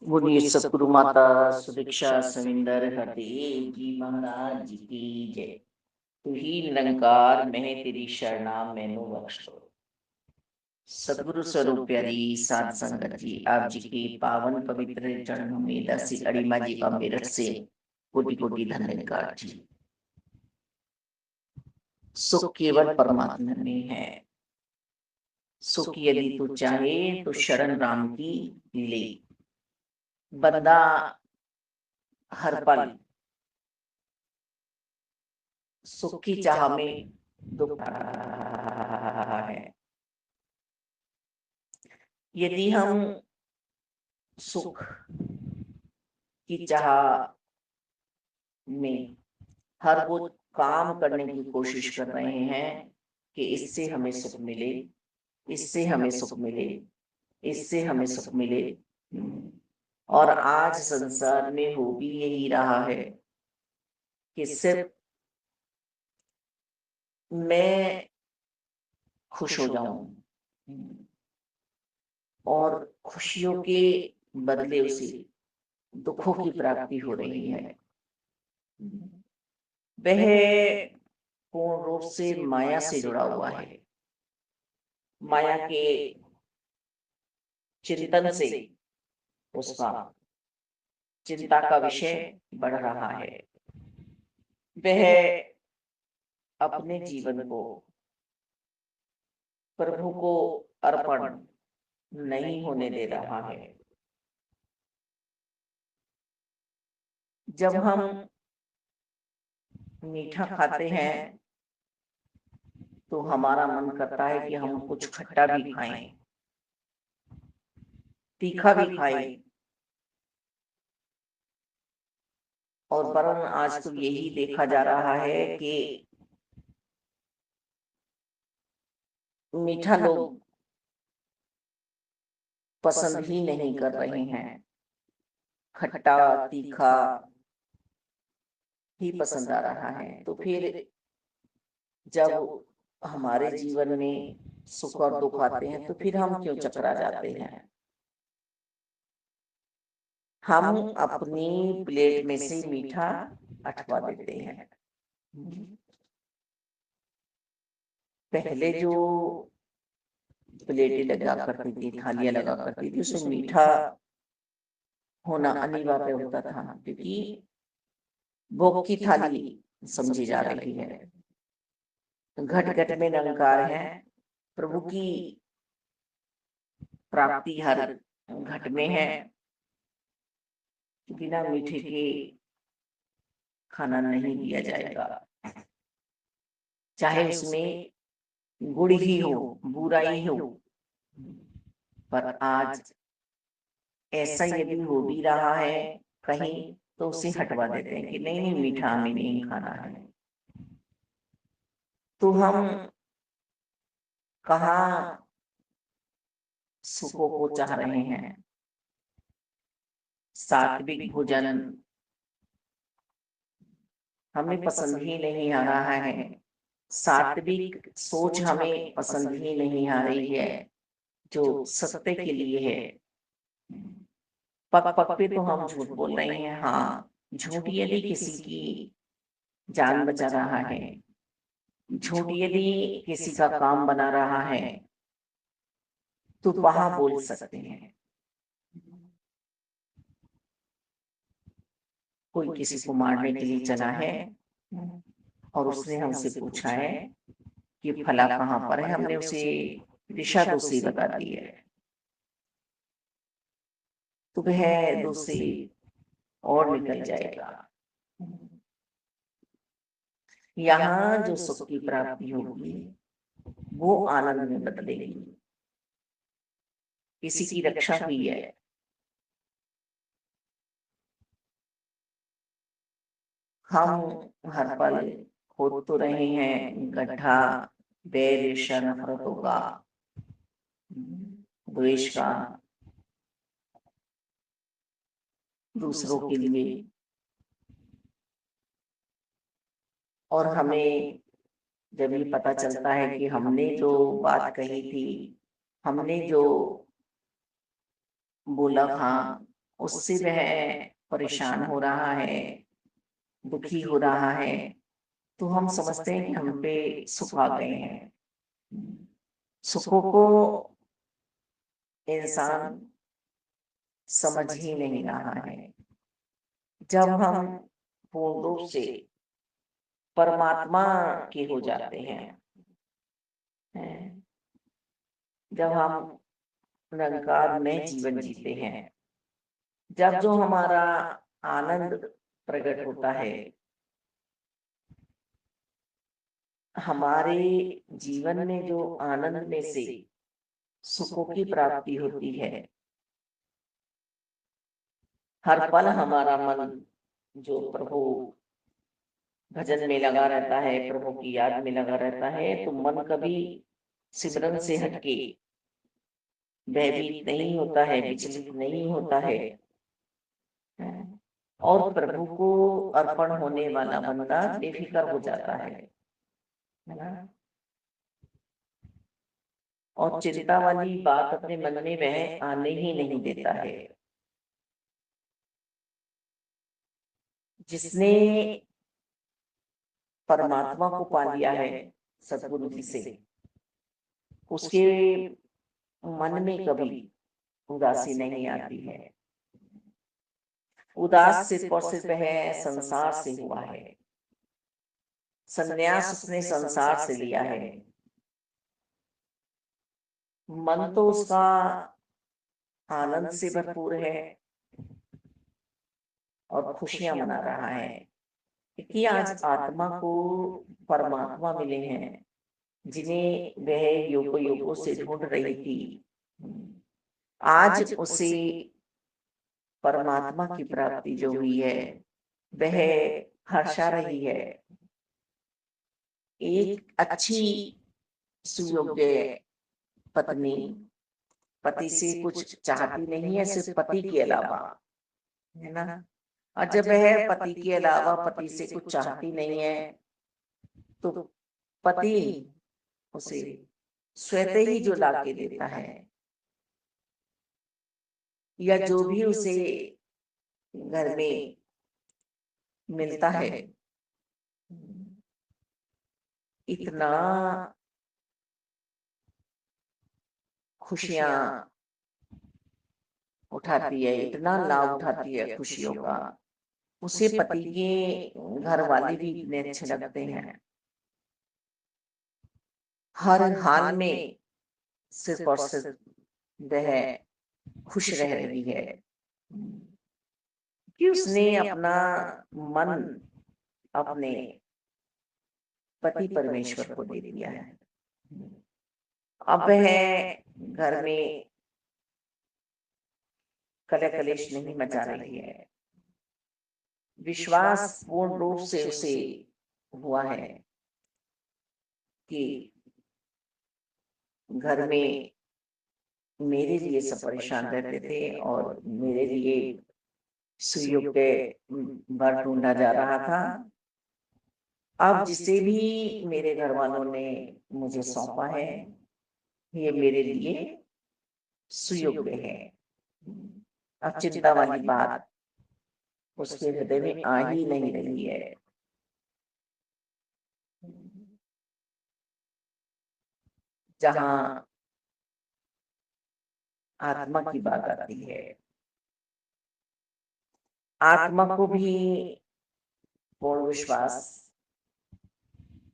बोलिए सतगुरु माता सुदीक्षा सविंदर हरदेव जी महाराज जी की जय। तू ही निरंकार मैं तेरी शरणा मैनू बख्श दो। सतगुरु स्वरूप प्यारी साध संगत जी, आप जी के पावन पवित्र चरणों में दासी अड़ीमा जी का मेरठ से कोटि कोटि धन्यवाद जी। सुख केवल परमात्मा में है। सुख यदि तू चाहे तो शरण राम की ले। बंदा हर पल सुख की चाह में दुख रहा है। यदि हम सुख की चाह में हर वो काम करने की कोशिश कर रहे हैं कि इससे हमें सुख मिले, इससे हमें सुख मिले, इससे हमें सुख मिले, और आज संसार में हो भी यही रहा है कि सिर्फ मैं खुश हो जाऊं और खुशियों के बदले उसे दुखों की प्राप्ति हो रही है। वह पूर्ण रूप से माया से जुड़ा हुआ है। माया के चिंतन से उसका चिंता का विषय बढ़ रहा है। वह अपने जीवन को प्रभु को अर्पण नहीं होने दे रहा है। जब हम मीठा खाते हैं तो हमारा मन करता है कि हम कुछ खट्टा भी खाएं, तीखा भी खाएं, और वरन आज तो यही देखा जा रहा है कि मीठा लोग पसंद ही नहीं कर रहे हैं। खट्टा तीखा ही पसंद आ रहा है। तो फिर जब हमारे जीवन में सुख और दुख आते हैं तो फिर हम क्यों चकरा जाते हैं। हम अपनी प्लेट में से मीठा हटवा देते हैं। पहले जो प्लेटें लगा करती थी, थालियां लगा करती थी, उसमें मीठा होना अनिवार्य होता था, क्योंकि भोग की थाली समझी जा रही है। घट घट में निरंकार है। प्रभु की प्राप्ति हर घट में है। बिना मीठे के खाना नहीं दिया जाएगा, चाहे उसमें गुड़ ही हो, बुराई हो। पर आज ऐसा यदि हो भी रहा है कहीं, तो उसे हटवा देते हैं कि नहीं नहीं, मीठा हमें नहीं खाना है। तो हम कहाँ सुखों को चाह रहे हैं। सात्विक भोजन हमें पसंद ही नहीं आ रहा है। सात्विक सोच हमें पसंद ही नहीं आ रही है, जो सत्य के लिए है। पक पक पे तो हम झूठ बोल रहे हैं। हाँ, झूठ यदि किसी की जान बचा रहा है, झूठ यदि किसी का काम बना रहा है, तो वहां बोल सकते हैं। कोई किसी को मारने के लिए चला है और उसने हमसे पूछा है कि फला कहाँ पर है, हमने उसे दिशा दोषी बता दी है, तो वह दोषी और निकल जाएगा। यहाँ जो सुख की प्राप्ति होगी वो आनंद में बदलेगी। किसी की रक्षा हुई है, हम हर पल खोद तो रहे हैं गड्ढा बैर ईर्ष्या नफरतों का, द्वेष का, दूसरों के लिए। और हमें जब ये पता चलता है कि हमने जो बात कही थी, हमने जो बोला था, उससे वह परेशान हो रहा है, दुखी हो रहा है, तो हम समझते हैं कि हम पे सुख आ गए हैं। सुखों को इंसान समझ ही नहीं रहा है। जब हम पूर्ण रूप से परमात्मा के हो जाते हैं, जब हम निरंकार में जीवन जीते हैं, जब जो हमारा आनंद प्रकट होता है, हमारे जीवन में जो आनंद में से सुखों की प्राप्ति होती है, हर पल हमारा मन जो प्रभु भजन में लगा रहता है, प्रभु की याद में लगा रहता है, तो मन कभी सिमरन से हटके भयभीत नहीं होता है, विचलित नहीं होता है, और प्रभु को अर्पण होने वाला बंदा बेफिक्र हो जाता है ना। और चिंता वाली बात अपने मन में वह आने ही नहीं देता है। जिसने परमात्मा को पा लिया है सतगुरु जी से, उसके मन में कभी उदासी नहीं आती है। उदास सिर्फ और सिर्फ है संसार से हुआ है, संन्यास उसने संसार से लिया है। मन तो उसका आनंद से भरपूर है और खुशियां मना रहा है, क्योंकि आज आत्मा को परमात्मा मिले हैं, जिन्हें वह योगों योगों से ढूंढ रही थी। आज उसे परमात्मा की प्राप्ति जो हुई है, वह हर्षा रही है। एक अच्छी सुयोग्य पत्नी पति से कुछ चाहती नहीं है, सिर्फ पति के अलावा, है ना। और जब वह पति के अलावा पति से कुछ चाहती नहीं है, तो पति उसे स्वतः ही जो लाके देता है, या जो भी उसे घर में मिलता है, इतना खुशियां उठाती है, इतना लाभ उठाती है खुशियों का, उसे पति के घर वाले भी इतने अच्छे लगते हैं। हर हाल में सिर्फ और सिर्फ वह खुश रह रही है, कि उसने अपना मन अपने पति परमेश्वर को दे दिया है। अब वह घर में कलह कलेश नहीं मचा रही है। विश्वास पूर्ण रूप से उसे हुआ है कि घर में मेरे लिए सब परेशान रहते थे और मेरे लिए सुयोग्य वर ढूंढा जा रहा था। अब जिसे भी मेरे घर वालों ने मुझे सौंपा है, ये मेरे लिए सुयोग्य है। अब चिंता वाली बात उसके हृदय में आ ही नहीं रही है। जहां आत्मा की बात आती है, आत्मा को भी पूर्ण विश्वास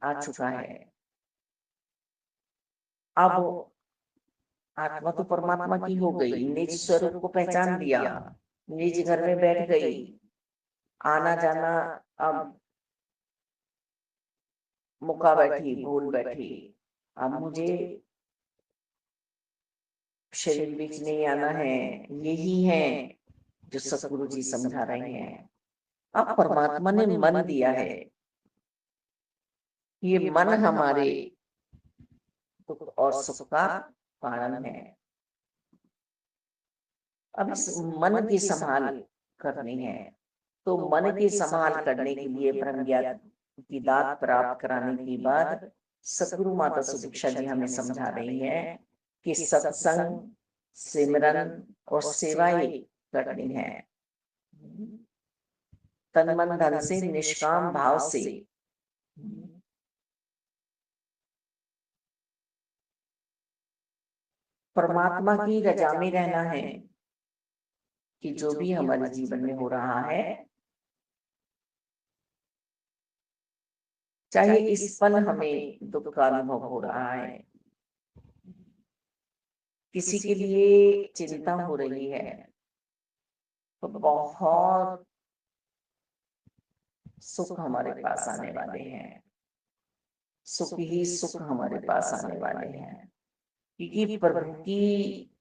आ चुका है। अब आत्मा तो परमात्मा की हो गई, निज स्वरूप को पहचान लिया, निज घर में बैठ गई। आना जाना अब मुका बैठी, भूल बैठी। अब मुझे शरीर बीच नहीं आना है, यही है जो सतगुरु जी समझा रहे हैं। अब परमात्मा ने मन दिया है, ये मन हमारे दुख और सुख का कारण है। अब इस मन की संभाल करनी है, तो मन की संभाल करने के लिए ब्रह्म ज्ञान की दात प्राप्त कराने के बाद सतगुरु माता सुदीक्षा जी हमें समझा रही है कि सत्संग, सिमरन और सेवा ही करनी है। तन मन धन से निष्काम भाव से परमात्मा की रजा में रहना है कि जो भी हमारे जीवन में हो रहा है, चाहे इस पल हमें दुख का अनुभव हो रहा है, किसी के लिए चिंता हो रही है, तो बहुत सुख हमारे पास आने वाले हैं, सुख ही सुख हमारे पास आने वाले हैं, क्योंकि प्रभु की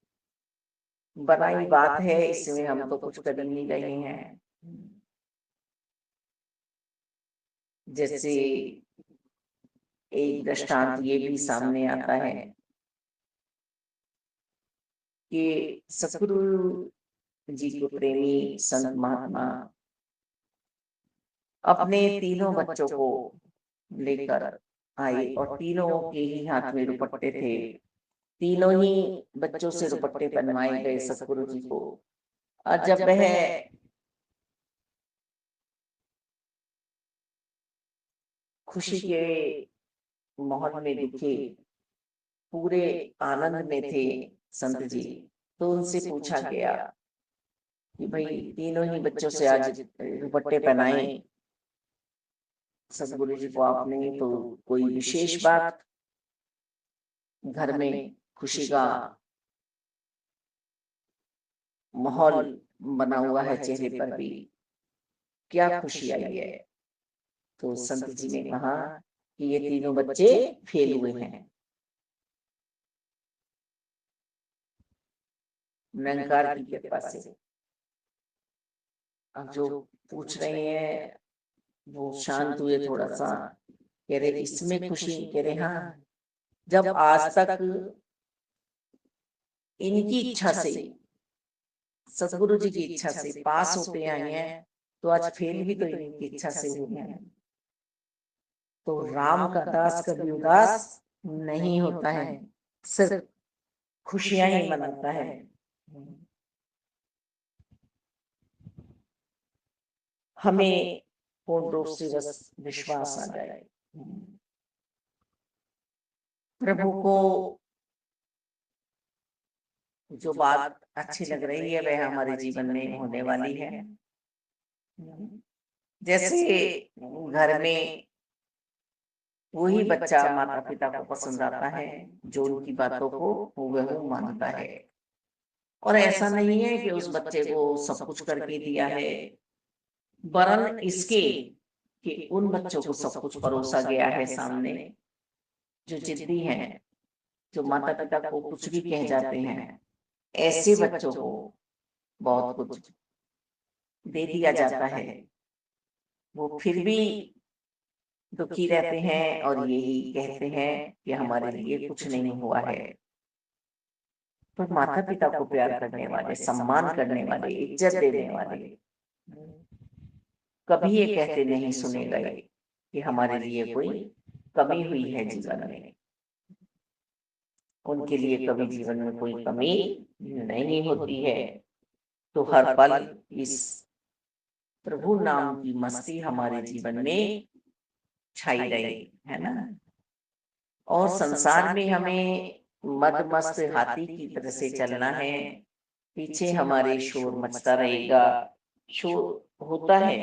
बनाई बात है, इसमें हम तो कुछ कर नहीं रहे हैं। जैसे एक दृष्टांत ये भी सामने आता है कि सतगुरु जी के प्रेमी संत महात्मा अपने तीनों बच्चों को लेकर आए और तीनों के ही हाथ में दुपट्टे थे। तीनों ही बच्चों से दुपट्टे बनवाए गए सतगुरु जी को। और जब वह खुशी के माहौल में दिखे, पूरे आनंद में थे संत जी, तो उनसे पूछा गया कि भाई तीनों ही बच्चों से आज दुपट्टे पहनाए सतगुरु जी को आपने, तो कोई विशेष बात घर में खुशी का माहौल बना हुआ है, चेहरे पर भी क्या खुशी आई है? तो संत जी ने कहा कि ये तीनों बच्चे फेल हुए हैं, निरंकार की कृपा से। अब जो पूछ रहे हैं वो शांत हुए थोड़ा सा, कह रहे इसमें खुशी, कह रहे हाँ, जब आज तक इनकी इच्छा से, सतगुरु जी की इच्छा से पास होते आए हैं, तो आज फेल भी तो इनकी इच्छा से हुए हैं। तो राम का दास कभी उदास नहीं होता है, सिर्फ खुशियां ही मनाता है। हमें पूर्ण रूप से बस विश्वास आ जाए, प्रभु को जो बात अच्छी लग रही है वह हमारे जीवन में होने वाली है। जैसे घर में वही बच्चा माता पिता को पसंद आता है जो उनकी बातों को हूबहू मानता है, और ऐसा नहीं है कि उस बच्चे को सब कुछ करके दिया है, वरन इसके कि उन बच्चों को सब कुछ परोसा गया है सामने, जो जिद्दी हैं, जो माता पिता को कुछ भी कह जाते हैं, ऐसे बच्चों को बहुत कुछ दे दिया जाता है। वो फिर भी दुखी रहते हैं और यही कहते हैं कि हमारे लिए कुछ नहीं हुआ है। तो माता पिता को प्यार करने वाले, सम्मान करने वाले, इज्जत देने वाले कभी ये कहते नहीं सुने गए कि हमारे लिए कोई कमी हुई है जीवन में। उनके लिए कभी जीवन में कोई कमी नहीं होती है। तो हर पल इस प्रभु नाम की मस्ती हमारे जीवन में छाई रही है ना। और संसार में हमें मद मस्त हाथी की तरह से चलना है। पीछे हमारे शोर मचता रहेगा, शोर होता है,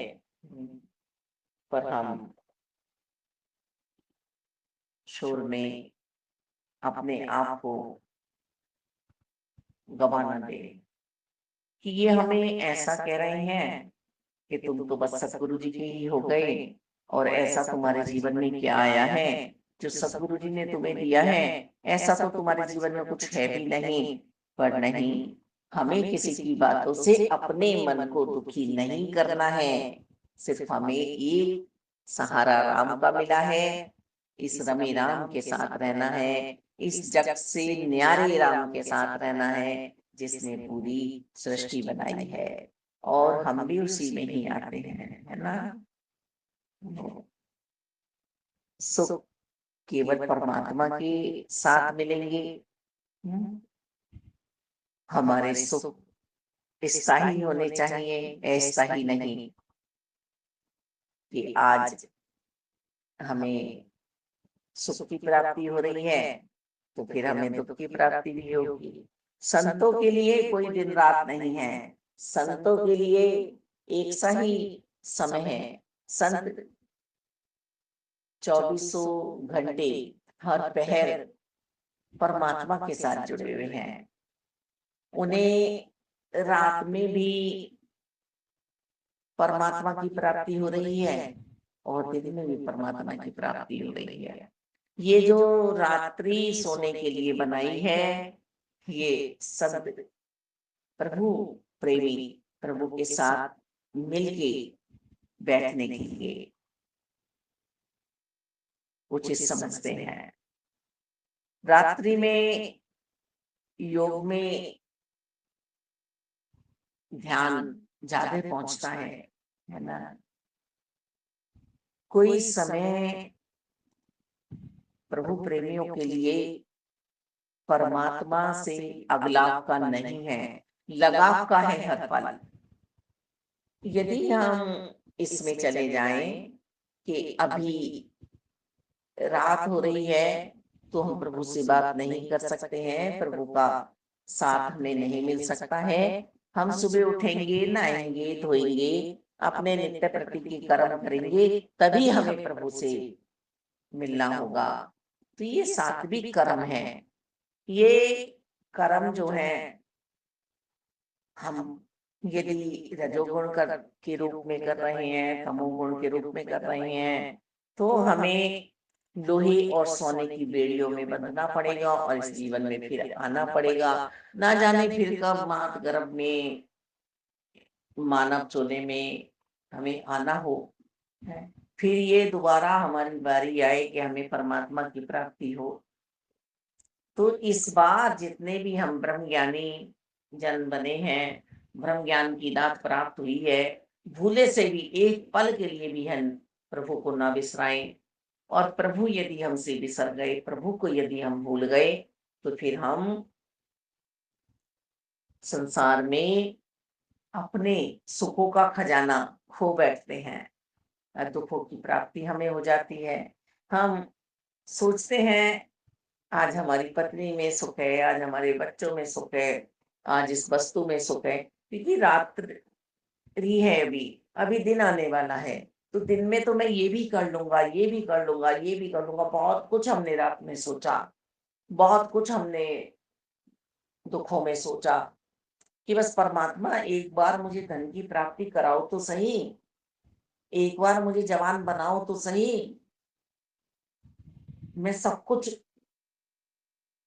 पर हम शोर में अपने आप को गवाना दे कि ये हमें ऐसा कह रहे हैं कि तुम तो बस सतगुरु जी के ही हो गए, और ऐसा तुम्हारे जीवन में क्या आया है जो सतगुरु जी ने तुम्हें दिया है, ऐसा तो तुम्हारे जीवन में कुछ है भी नहीं। पर नहीं, हमें किसी की बातों से अपने मन को दुखी नहीं करना है। सिर्फ हमें एक सहारा राम का मिला है, इस रमे राम के साथ रहना है, इस जग से न्यारे राम के साथ रहना है जिसने पूरी सृष्टि बनाई है, और हम भी उसी में ही आते हैं, है ना। सुख केवल परमात्मा के साथ मिलेंगे। हमारे सुख स्थायी होने चाहिए, अस्थायी नहीं कि आज हमें सुख की प्राप्ति हो रही है तो फिर हमें दुख की प्राप्ति भी होगी। संतों के लिए कोई दिन रात नहीं है, संतों के लिए एक सा ही समय है। संत चौबीसों घंटे हर पहर परमात्मा के साथ जुड़े हुए हैं। उन्हें रात में भी परमात्मा की प्राप्ति हो रही है और दिन में भी परमात्मा की प्राप्ति हो रही है। ये जो रात्रि सोने के लिए बनाई है, ये सब प्रभु प्रेमी प्रभु के साथ मिलके बैठने के लिए उचित समझते हैं। रात्रि में योग में ध्यान ज्यादा पहुंचता है ना। कोई समय प्रभु प्रेमियों के लिए परमात्मा से अगलाव का नहीं है, लगाव का है हर पल। यदि हम इसमें चले जाएं कि अभी रात हो रही है तो हम प्रभु से बात नहीं कर सकते हैं, प्रभु का साथ हमें नहीं मिल सकता है। हम सुबह उठेंगे, नहाएंगे, धोएंगे, अपने नित्य प्रति के कर्म करेंगे, तभी हमें प्रभु से मिलना होगा। तो ये सात्विक कर्म है। ये कर्म जो है हम यदि रजोगुण कर के रूप में कर रहे हैं, तमोगुण के रूप में कर रहे हैं, तो हमें लोहे और सोने की बेड़ियों में बंधना पड़ेगा और इस जीवन में फिर आना पड़ेगा। ना जाने फिर कब मात गर्भ में मानव चोले में हमें आना हो, है। फिर ये दोबारा हमारी बारी आए कि हमें परमात्मा की प्राप्ति हो। तो इस बार जितने भी हम ब्रह्म ज्ञानी जन बने हैं, ब्रह्म ज्ञान की दात प्राप्त हुई है, भूले से भी एक पल के लिए भी हम प्रभु को ना बिसराएं। और प्रभु यदि हमसे बिसर गए, प्रभु को यदि हम भूल गए, तो फिर हम संसार में अपने सुखों का खजाना खो बैठते हैं और दुखों की प्राप्ति हमें हो जाती है। हम सोचते हैं आज हमारी पत्नी में सुख है, आज हमारे बच्चों में सुख है, आज इस वस्तु में सुख है, क्योंकि रात्रि है, अभी अभी दिन आने वाला है। तो दिन में तो मैं ये भी कर लूंगा, ये भी कर लूंगा, ये भी कर लूंगा। बहुत कुछ हमने रात में सोचा, बहुत कुछ हमने दुखों में सोचा कि बस परमात्मा एक बार मुझे धन की प्राप्ति कराओ तो सही, एक बार मुझे जवान बनाओ तो सही, मैं सब कुछ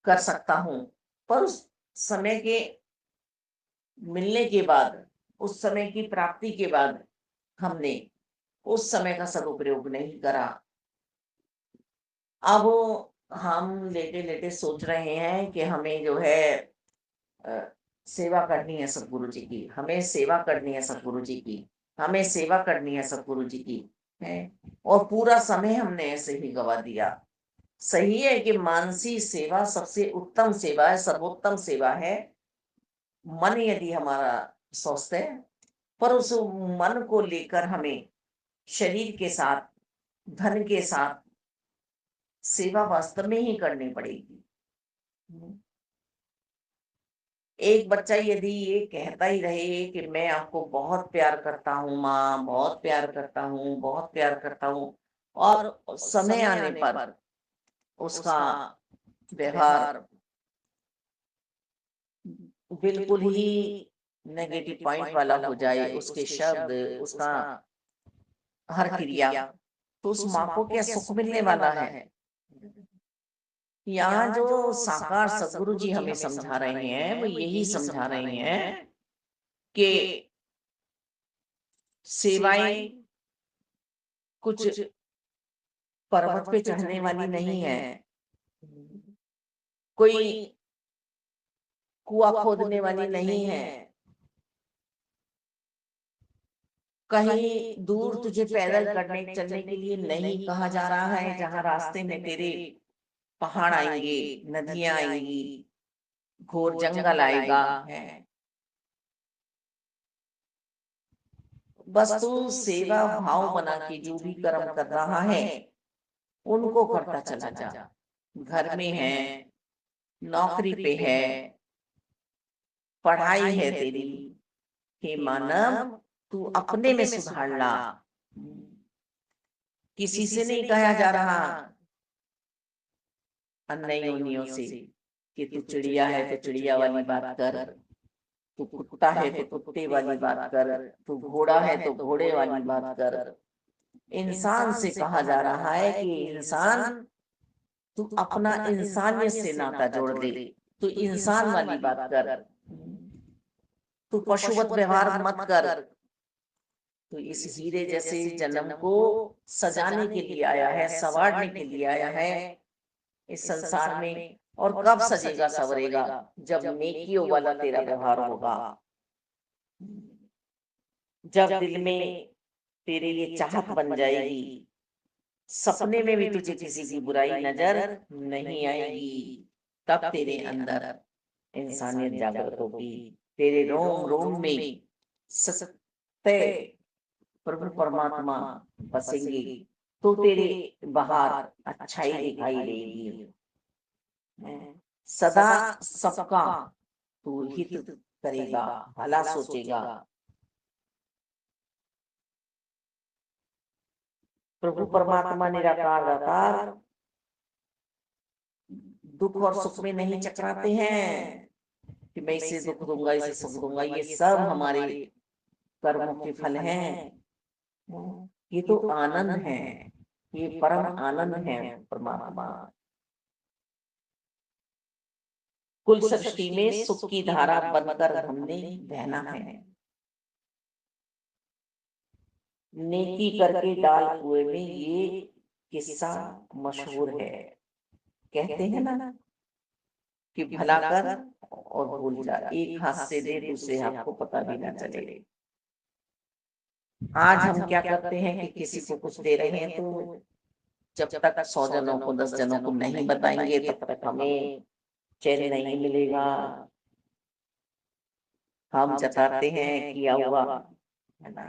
कर सकता हूं। पर उस समय के मिलने के बाद, उस समय की प्राप्ति के बाद हमने उस समय का सदुपयोग नहीं करा। अब हम लेटे लेटे सोच रहे हैं कि हमें जो है सेवा करनी है सतगुरु जी की, हमें सेवा करनी है सतगुरु जी की, हमें सेवा करनी है सतगुरु जी की, है। और पूरा समय हमने ऐसे ही गवा दिया। सही है कि मानसी सेवा सबसे उत्तम सेवा है, सर्वोत्तम सेवा है। मन यदि हमारा स्वस्थ है, पर उस मन को लेकर हमें शरीर के साथ, धन के साथ सेवा वास्तव में ही करनी पड़ेगी। एक बच्चा यदि ये कहता ही रहे कि मैं आपको बहुत प्यार करता हूँ माँ, बहुत प्यार करता हूँ, बहुत प्यार करता हूँ, और समय आने पर उसका व्यवहार बिल्कुल ही नेगेटिव पॉइंट वाला हो जाए, उसके शब्द, उसका हर क्रिया, तो उस माँ को क्या सुख मिलने वाला है। यहाँ जो साकार सदगुरु जी हमें समझा रहे हैं, वो यही समझा रहे हैं कि सेवाएं कुछ पर्वत पे चढ़ने वाली नहीं है, कोई कुआं खोदने वाली नहीं है, कहीं दूर तुझे पैदल करने चलने के लिए नहीं कहा जा रहा है, जहां रास्ते में तेरे पहाड़ आएंगे, नदियां आएंगी, घोर जंगल आएगा, है। बस तू सेवा भाव बना के जो भी कर्म कर रहा है उनको करता चला जा। घर में है, नौकरी पे है, पढ़ाई है तेरी, हे मानव तू अपने में सुधार ला। किसी से नहीं कहा जा रहा अन्य योनियों से कि तू चिड़िया है तो चिड़िया वाली बात कर, तू कुत्ता है तो कुत्ते वाली बात कर, तू घोड़ा है तो घोड़े वाली बात कर। इंसान से कहा जा रहा है कि इंसान तू अपना इंसानियत से नाता जोड़ ले, तू इंसान वाली बात कर, तू पशुवत व्यवहार मत कर। तो इस हीरे जैसे जन्म को सजाने के लिए आया है, संवारने के लिए आया है इस संसार में। और कब सजेगा संवरेगा? जब नेकियों वाला तेरा व्यवहार होगा, जब दिल में तेरे ये चाहत बन जाएगी, सपने में भी तुझे किसी की बुराई नजर नहीं आएगी, तब तेरे अंदर इंसानियत जागृत होगी, तेरे रोम रोम में सत्य प्रभु परमात्मा बसेंगे, तो तेरे बाहर अच्छाई दिखाई देगी। सदा सबका तू हित करेगा, भला सोचेगा। प्रभु परमात्मा निराकार दातार दुख और सुख में नहीं चकराते हैं कि मैं इसे दुख दूंगा, इसे सुख दूंगा। ये सब हमारे कर्मों के फल हैं। ये तो आनंद है, ये परम आनंद है परमात्मा। कुल सृष्टि में सुख की धारा बनकर हमने बहना है, नेकी करके डाल कुएं में, ये किस्सा मशहूर है। कहते हैं ना कि भला कर और भूल जा, एक हाथ से दे दूसरे हाथ को पता भी ना चले। आज हम क्या करते हैं कि किसी को कुछ दे रहे हैं तो जब तक 100 जनों को 10 जनों को नहीं बताएंगे तब तक हमें चैन नहीं मिलेगा। हम जताते हैं किया हुआ, है ना,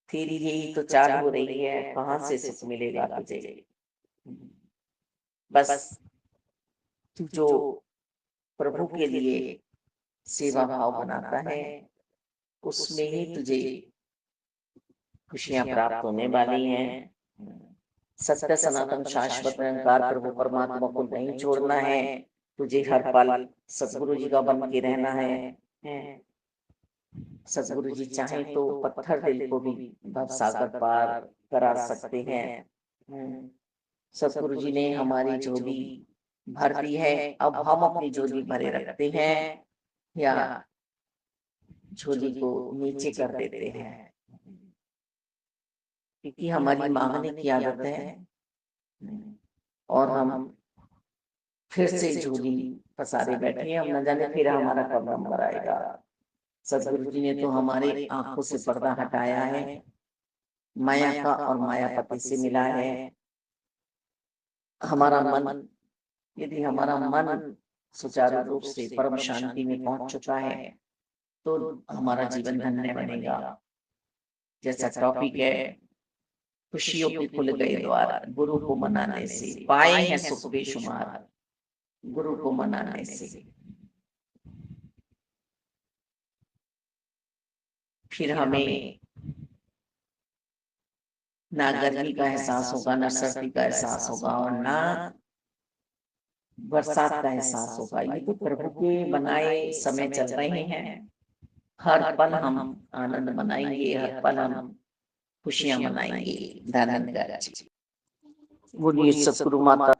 तेरी यही तो चाल हो रही है, कहाँ से सुख मिलेगा तुझे। बस तू जो प्रभु के लिए सेवा भाव बनाता है उसमें ही तुझे खुशियां प्राप्त होने वाली हैं। सत्य सनातन शाश्वत निरंकार प्रभु परमात्मा को नहीं छोड़ना है, तुझे हर पल सतगुरु जी का बन के रहना है। सतगुरु जी चाहे तो पत्थर दिल को भी भवसागर पार करा सकते हैं। सतगुरु जी ने हमारी झोली भर दी है, अब हम अपनी झोली भरे रखते हैं या झोली को नीचे कर देते हैं, क्योंकि हमारी मांगने की आदत है और हम फिर से झोली पसारे बैठे हैं। हम न जाने फिर हमारा कब नंबर आएगा। सतगुरु जी ने तो हमारे आंखों से पर्दा हटाया है, माया का और मायापति से मिला है। हमारा मन, यदि हमारा मन सुचारू रूप से परम शांति में पहुंच चुका है तो हमारा जीवन धन्य बनेगा। जैसा टॉपिक है, खुशियों के खुल गए द्वार गुरु को मनाने से, पाए हैं सुख बेशुमार गुरु को मनाने से। फिर हमें ना गर्मी का एहसास होगा, ना सर्दी का एहसास होगा और ना बरसात का एहसास होगा। ये तो प्रभु के बनाए समय चल रहे हैं। हर पल हम आनंद मनाएंगे, हर पल हम खुशियां मनाएंगे। धन्यवाद। बोलिए सतगुरु माता